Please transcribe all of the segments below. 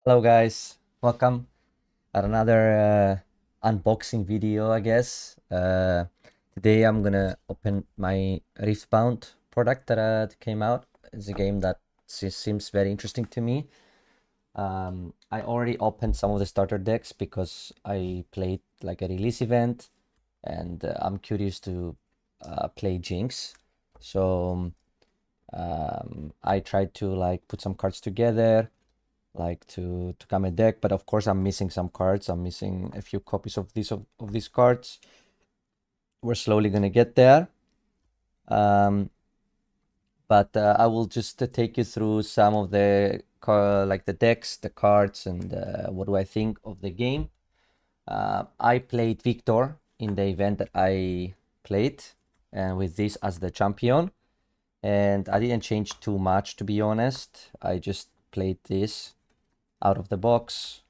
Hello guys, welcome at another unboxing video, I guess. Today I'm gonna open my Riftbound product that came out. It's a game that seems very interesting to me. I already opened some of the starter decks because I played like a release event, and I'm curious to play Jinx. So I tried to like put some cards together like to come a deck, but of course I'm missing some cards. I'm missing a few copies of these cards. We're slowly gonna get there. Um, but I will just take you through some of the like the decks, the cards, and what do I think of the game. I played Victor in the event that I played, and with this as the champion. And I didn't change too much, to be honest. I just played this out of the box.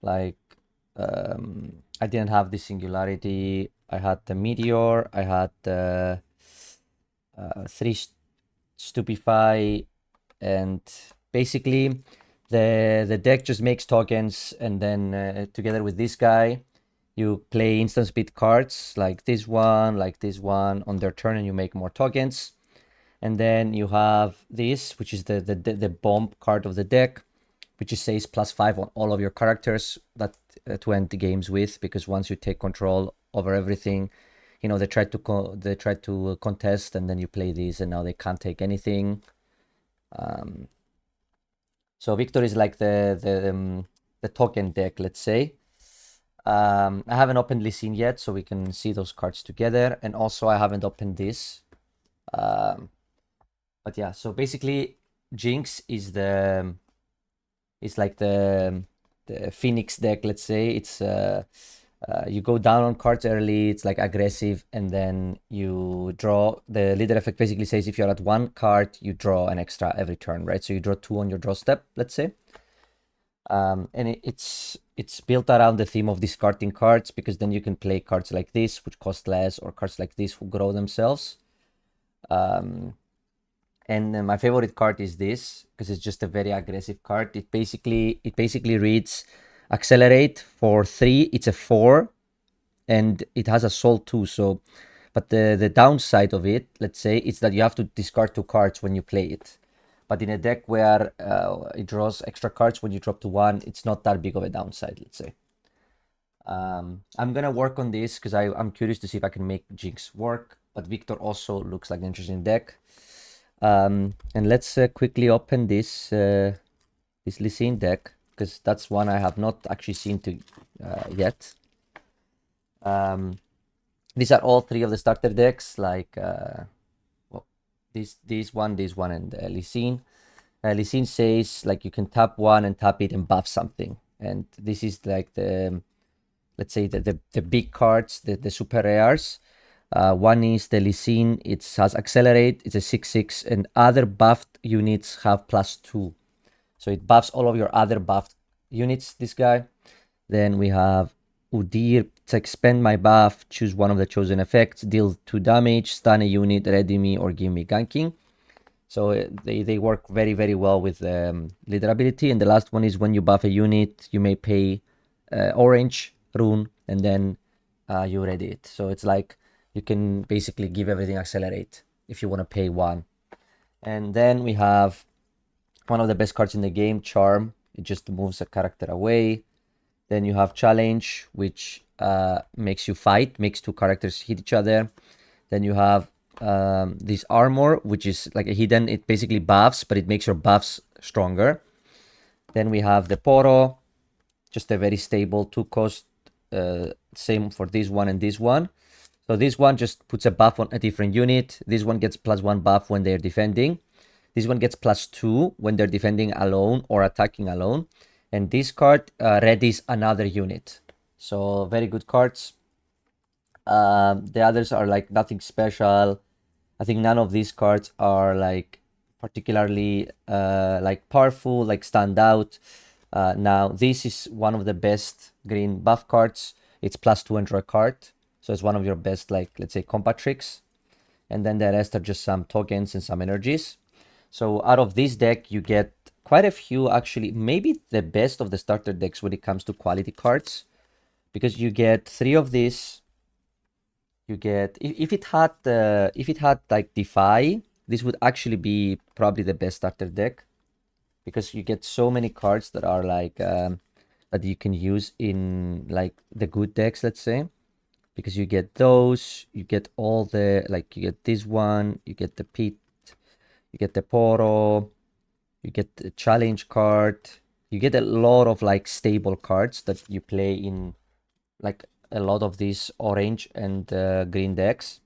Like, I didn't have the singularity. I had the meteor. I had the three stupefy, and basically the deck just makes tokens, and then together with this guy, you play instant speed cards like this one on their turn, and you make more tokens. And then you have this, which is the bomb card of the deck, which just says +5 on all of your characters that to end the games with, because once you take control over everything, they try to contest, and then you play these, and now they can't take anything. So Victor is like the token deck, let's say. I haven't opened Lee Sin yet, so we can see those cards together, and also I haven't opened this. But yeah, so basically Jinx is like the Phoenix deck, let's say. It's you go down on cards early, it's like aggressive, and then you draw. The leader effect basically says if you're at one card, you draw an extra every turn, right? So you draw two on your draw step, let's say. And it's built around the theme of discarding cards, because then you can play cards like this, which cost less, or cards like this who grow themselves. And my favorite card is this, because it's just a very aggressive card. It basically reads accelerate for 3. It's a 4, and it has assault too. So, but the downside of it, let's say, is that you have to discard 2 cards when you play it. But in a deck where it draws extra cards when you drop to 1, it's not that big of a downside, let's say. I'm gonna work on this because I'm curious to see if I can make Jinx work. But Victor also looks like an interesting deck. And let's quickly open this Lee Sin deck, because that's one I have not actually seen yet. These are all 3 of the starter decks, like well, this one, and Lee Sin. Lee Sin says like you can tap 1 and tap it and buff something, and this is like let's say the big cards, the super rares. One is the Lee Sin. It has accelerate. It's a 6/6, and other buffed units have +2. So it buffs all of your other buffed units. This guy. Then we have Udyr. It's like spend my buff, choose one of the chosen effects, deal 2 damage, stun a unit, ready me, or give me ganking. So they work very, very well with leader ability. And the last one is when you buff a unit, you may pay orange rune, and then you ready it. So it's like you can basically give everything accelerate if you want to pay 1. And then we have one of the best cards in the game, Charm. It just moves a character away. Then you have Challenge, which makes you fight, makes 2 characters hit each other. Then you have this Armor, which is like a hidden. It basically buffs, but it makes your buffs stronger. Then we have the Poro, just a very stable 2 cost. Same for this one and this one. So this one just puts a buff on a different unit. This one gets +1 buff when they're defending. This one gets +2 when they're defending alone or attacking alone. And this card readies another unit. So very good cards. The others are like nothing special. I think none of these cards are like particularly like powerful, like stand out. Now this is one of the best green buff cards. It's +2 and draw a card. So it's one of your best, like, let's say, combat tricks. And then the rest are just some tokens and some energies. So out of this deck, you get quite a few actually, maybe the best of the starter decks when it comes to quality cards, because you get 3 of these. You get if it had like Defy, this would actually be probably the best starter deck, because you get so many cards that are like that you can use in like the good decks, let's say, because you get those, you get all the, like, you get this one, you get the Pit, you get the Poro, you get the challenge card, you get a lot of like stable cards that you play in like a lot of these orange and green decks.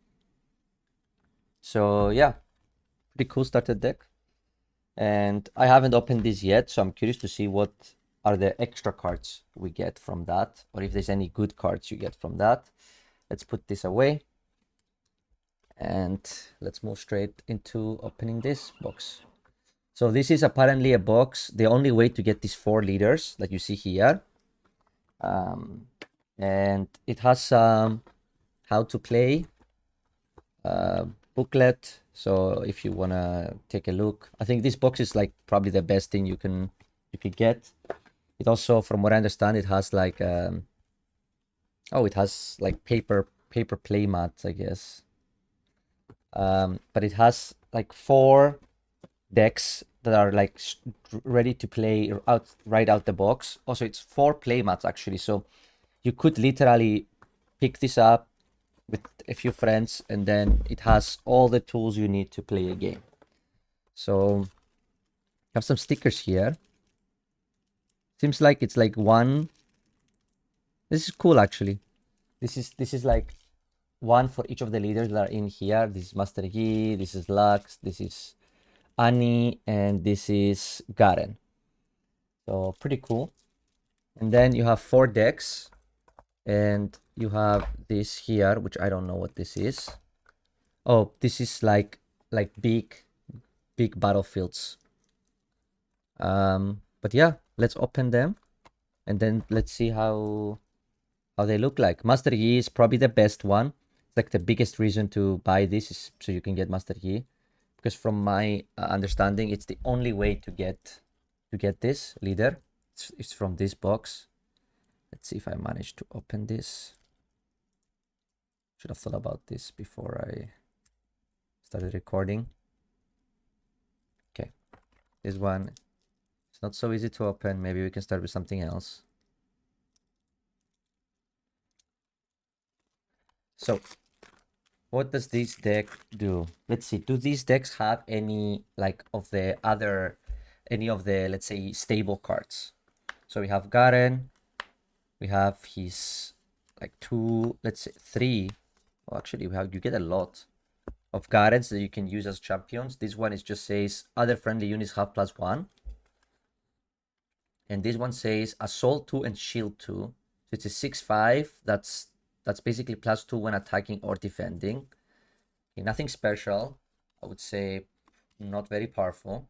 So yeah, pretty cool starter deck. And I haven't opened this yet, so I'm curious to see what are the extra cards we get from that, or if there's any good cards you get from that. Let's put this away. And let's move straight into opening this box. So this is apparently a box, the only way to get these 4 leaders that you see here. And it has some how to play booklet. So if you want to take a look, I think this box is like probably the best thing you can get. It also, from what I understand, it has like it has like paper play mats, I guess. But it has like 4 decks that are like ready to play right out the box. Also, it's 4 play mats actually, so you could literally pick this up with a few friends, and then it has all the tools you need to play a game. So have some stickers here. Seems like it's like one. This is cool actually. This is like one for each of the leaders that are in here. This is Master Yi, this is Lux, this is Annie, and this is Garen. So pretty cool. And then you have 4 decks, and you have this here, which I don't know what this is. Oh, this is like big battlefields. But yeah, let's open them, and then let's see how they look like. Master Yi is probably the best one. It's like the biggest reason to buy this is so you can get Master Yi, because from my understanding, it's the only way to get this leader. It's from this box. Let's see if I manage to open this. Should have thought about this before I started recording. Okay, this one, it's not so easy to open. Maybe we can start with something else. So what does this deck do? Let's see. Do these decks have any like of the other, any of the, let's say, stable cards? So we have Garen. We have his like 2, let's say 3. Well, actually, you get a lot of Garens that you can use as champions. This one is just says other friendly units have +1. And this one says Assault 2 and Shield 2. So it's a 6/5. That's basically +2 when attacking or defending. Okay, nothing special. I would say not very powerful.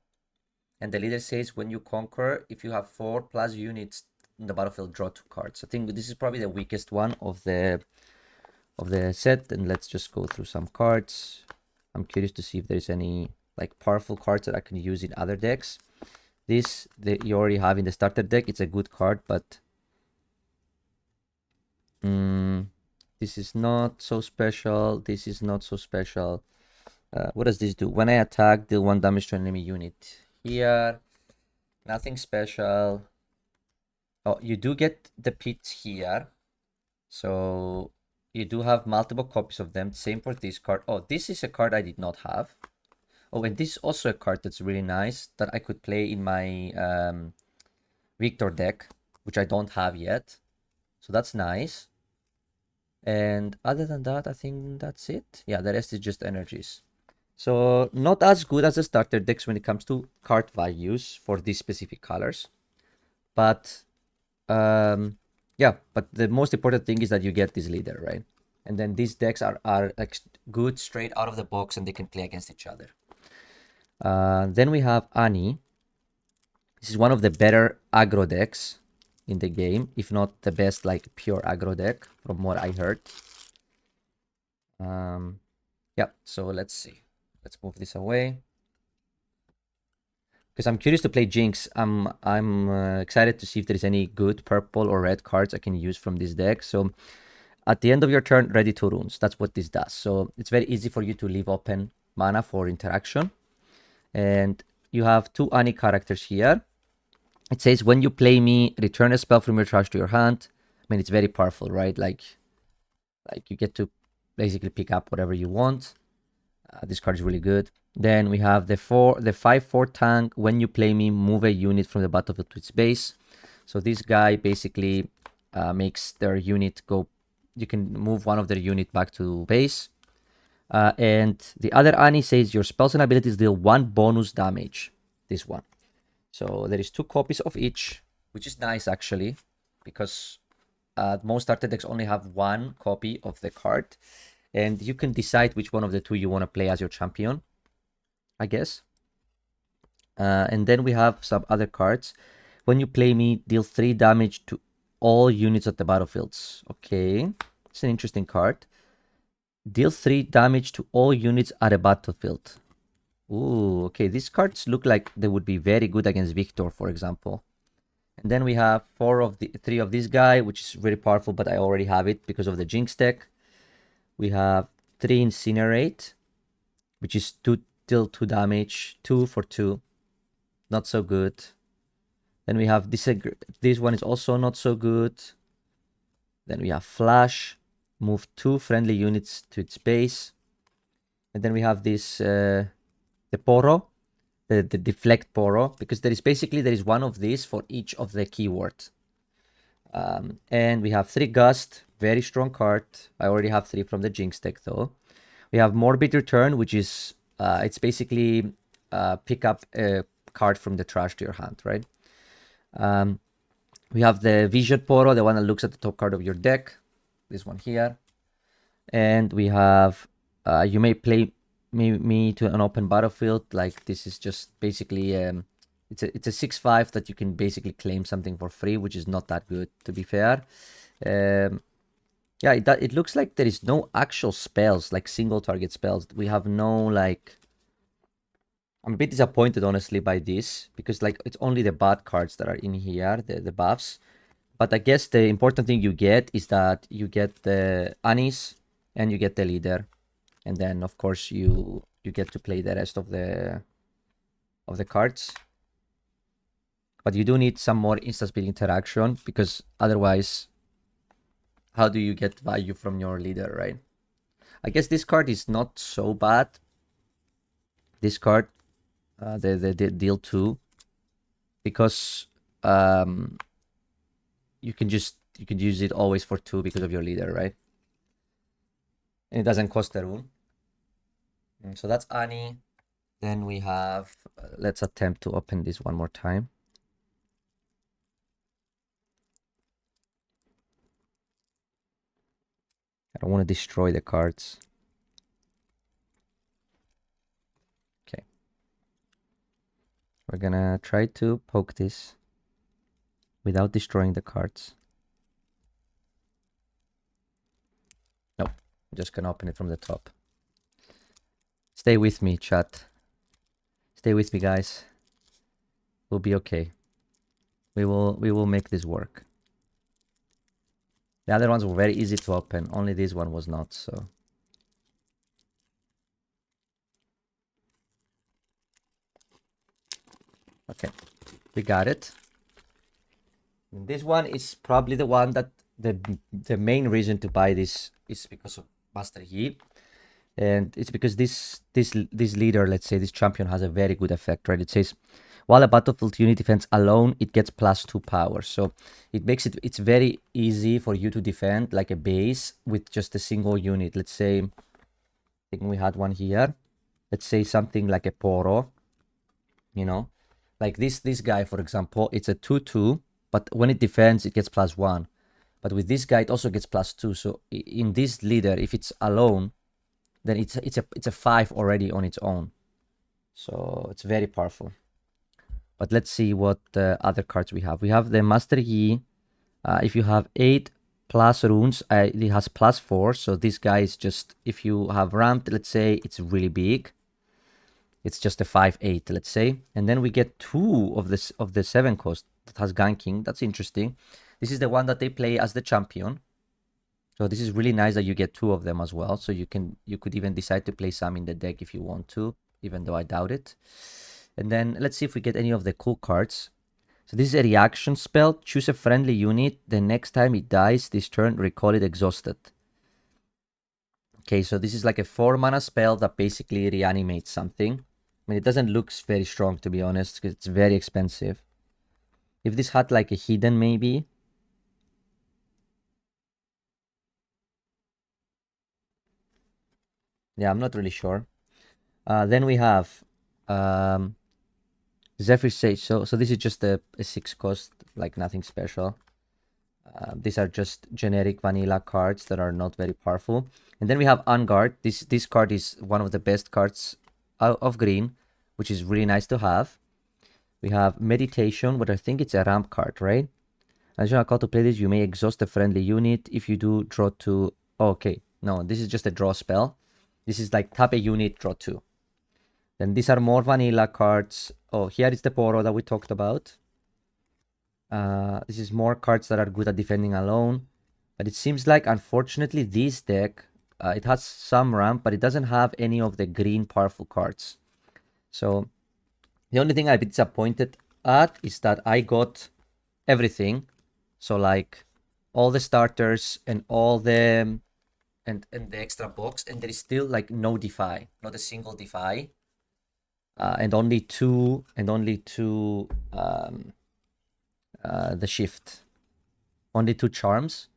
And the leader says when you conquer, if you have 4+ units in the battlefield, draw 2 cards. I think this is probably the weakest one of the set. And let's just go through some cards. I'm curious to see if there's any like powerful cards that I can use in other decks. This that you already have in the starter deck. It's a good card, but this is not so special. This is not so special. What does this do? When I attack, deal 1 damage to an enemy unit. Here, nothing special. Oh, you do get the pits here. So you do have multiple copies of them. Same for this card. Oh, this is a card I did not have. Oh, and this is also a card that's really nice that I could play in my Victor deck, which I don't have yet. So that's nice. And other than that, I think that's it. Yeah, the rest is just energies. So not as good as the starter decks when it comes to card values for these specific colors. But yeah, but the most important thing is that you get this leader, right? And then these decks are like good straight out of the box, and they can play against each other. Then we have Annie. This is one of the better aggro decks in the game, if not the best like pure aggro deck from what I heard. Yeah, so let's see. Let's move this away. because I'm curious to play Jinx. I'm excited to see if there is any good purple or red cards I can use from this deck. So at the end of your turn, ready 2 runes. That's what this does. So it's very easy for you to leave open mana for interaction. And you have 2 Ani characters here. It says when you play me, return a spell from your trash to your hand. I mean, it's very powerful, right? Like you get to basically pick up whatever you want. This card is really good. Then we have the 5/4 tank. When you play me, move a unit from the battlefield to its base. So this guy basically makes their unit go. You can move one of their unit back to base. And the other Ani says your spells and abilities deal 1 bonus damage. This one. So there is 2 copies of each, which is nice actually, because most starter decks only have 1 copy of the card. And you can decide which one of the 2 you want to play as your champion, I guess. And then we have some other cards. When you play me, deal 3 damage to all units at the battlefields. Okay, it's an interesting card. Deal 3 damage to all units at a battlefield. Ooh, okay, these cards look like they would be very good against Victor, for example. And then we have 3 of this guy, which is really powerful, but I already have it because of the Jinx deck. We have 3 Incinerate, which is 2 deal 2 damage, 2 for 2. Not so good. Then we have this one is also not so good. Then we have Flash, move 2 friendly units to its base. And then we have this, the Poro, the Deflect Poro, because there is one of these for each of the keywords. And we have 3 Gust, very strong card. I already have 3 from the Jinx deck though. We have Morbid Return, which is, it's basically pick up a card from the trash to your hand, right? We have the Vision Poro, the one that looks at the top card of your deck. This one here. And we have, you may play me to an open battlefield. Like this is just basically, it's a 6/5 that you can basically claim something for free, which is not that good, to be fair. Yeah, it looks like there is no actual spells, like single target spells. We have no, like, I'm a bit disappointed, honestly, by this, because like it's only the bad cards that are in here, the buffs. But I guess the important thing you get is that you get the Anis and you get the leader. And then of course you get to play the rest of the cards. But you do need some more instant speed interaction, because otherwise, how do you get value from your leader, right? I guess this card is not so bad. This card, the deal 2, because you can use it always for 2 because of your leader, right? And it doesn't cost a rune. So that's Ani. Then we have, let's attempt to open this one more time. I don't want to destroy the cards. Okay. We're gonna try to poke this without destroying the cards. Nope. I'm just gonna open it from the top. Stay with me, chat. Stay with me, guys. We'll be okay. We will make this work. The other ones were very easy to open. Only this one was not, so. Okay, we got it. And this one is probably the one that the main reason to buy this is because of Master Yi. And it's because this leader, let's say this champion, has a very good effect, right? It says, while a battlefield unit defends alone, it gets +2 power. So it makes it's very easy for you to defend like a base with just a single unit. Let's say, I think we had one here. Let's say something like a Poro, you know, like this guy, for example, it's a 2/2, but when it defends, it gets +1. But with this guy, it also gets +2. So in this leader, if it's alone, then it's a 5 already on its own. So it's very powerful. But let's see what other cards we have. We have the Master Yi. If you have 8 plus runes, it has +4. So this guy is just, if you have ramped, let's say, it's really big. It's just a 5/8, let's say. And then we get two of this of the 7 cost that has ganking. That's interesting. This is the one that they play as the champion. So this is really nice that you get two of them as well. So you could even decide to play some in the deck if you want to, even though I doubt it. And then let's see if we get any of the cool cards. So this is a reaction spell. Choose a friendly unit. The next time it dies this turn, recall it exhausted. Okay, so this is like a 4-mana spell that basically reanimates something. I mean, it doesn't look very strong, to be honest, because it's very expensive. If this had like a hidden, maybe. Yeah, I'm not really sure. Then we have Zephyr Sage. So this is just a 6 cost, like nothing special. These are just generic vanilla cards that are not very powerful. And then we have Unguard. This card is one of the best cards of green, which is really nice to have. We have Meditation, but I think it's a ramp card, right? Additional call to play this, you may exhaust a friendly unit. If you do, draw 2. Oh, okay, no, this is just a draw spell. This is like tap a unit, draw 2. Then these are more vanilla cards. Oh, here is the Poro that we talked about. This is more cards that are good at defending alone. But it seems like, unfortunately, this deck, it has some ramp, but it doesn't have any of the green powerful cards. So the only thing I'd be disappointed at is that I got everything. So like all the starters and all the and the extra box, and there is still like no Defy, not a single Defy. And only two the shift, only 2 charms.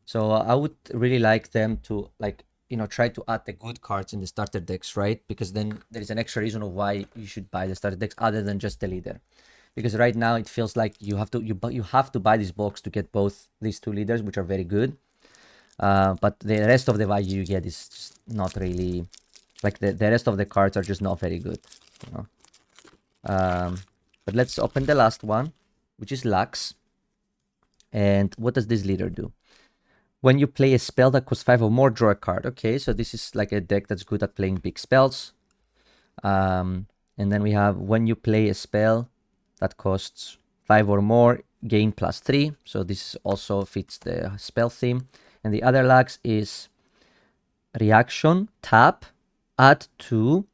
So I would really like them to like try to add the good cards in the starter decks, right? Because then there is an extra reason of why you should buy the starter decks other than just the leader. Because right now it feels like you have to buy this box to get both these 2 leaders, which are very good. But the rest of the value you get is just not really like the rest of the cards are just not very good, you know. But let's open the last one, which is Lux. And what does this leader do? When you play a spell that costs 5 or more, draw a card. Okay, so this is like a deck that's good at playing big spells. And then we have when you play a spell that costs 5 or more, gain +3. So this also fits the spell theme. And the other Lux is reaction, tap, add 2,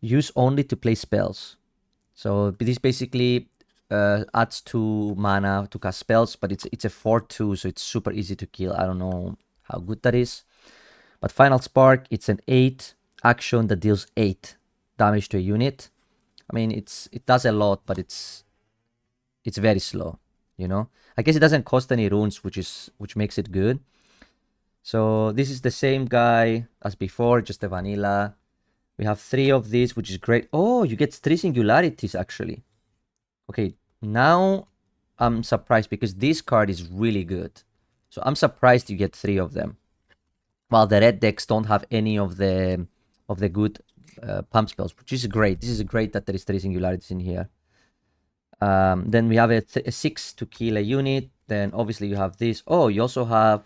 use only to play spells. So this basically adds 2 mana to cast spells, but it's a 4/2, so it's super easy to kill. I don't know how good that is. But Final Spark, it's an 8 action that deals 8 damage to a unit. I mean, it does a lot, but it's very slow, you know. I guess it doesn't cost any runes, which makes it good. So this is the same guy as before, just a vanilla. We have 3 of these, which is great. Oh, you get 3 singularities actually. Okay, now I'm surprised because this card is really good. So I'm surprised you get 3 of them. While the red decks don't have any of the good pump spells, which is great. This is great that there is 3 singularities in here. Then we have a 6 to kill a unit. Then obviously you have this. Oh, you also have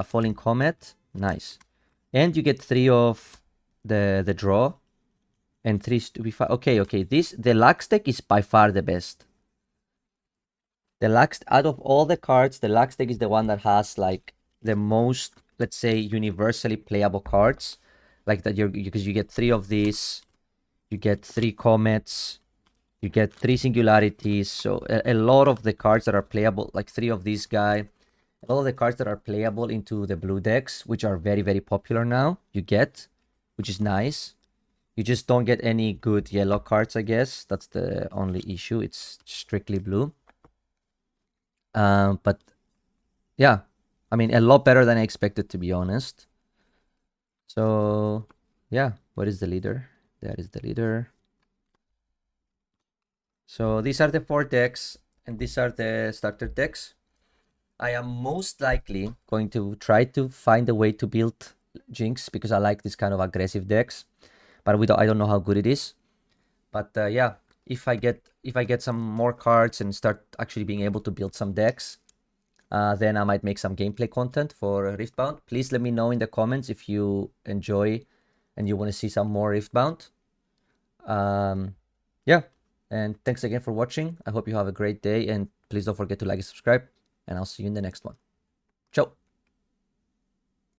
Falling Comet. Nice. And you get 3 of the draw. And 3 to be far. Okay. The Lux deck is by far the best. The Lux, out of all the cards, the Lux deck is the one that has like the most, let's say, universally playable cards. Like that because you get 3 of these, you get 3 comets, you get 3 singularities. So a lot of the cards that are playable, like 3 of these guy, all of the cards that are playable into the blue decks, which are very, very popular now, you get, which is nice. You just don't get any good yellow cards, I guess. That's the only issue. It's strictly blue. But yeah, I mean, a lot better than I expected, to be honest. So yeah, what is the leader? That is the leader. So these are the 4 decks, and these are the starter decks. I am most likely going to try to find a way to build Jinx because I like this kind of aggressive decks, but I don't know how good it is. But yeah, if I get some more cards and start actually being able to build some decks, then I might make some gameplay content for Riftbound. Please let me know in the comments if you enjoy and you want to see some more Riftbound. Yeah, and thanks again for watching. I hope you have a great day, and please don't forget to like and subscribe, and I'll see you in the next one. Ciao.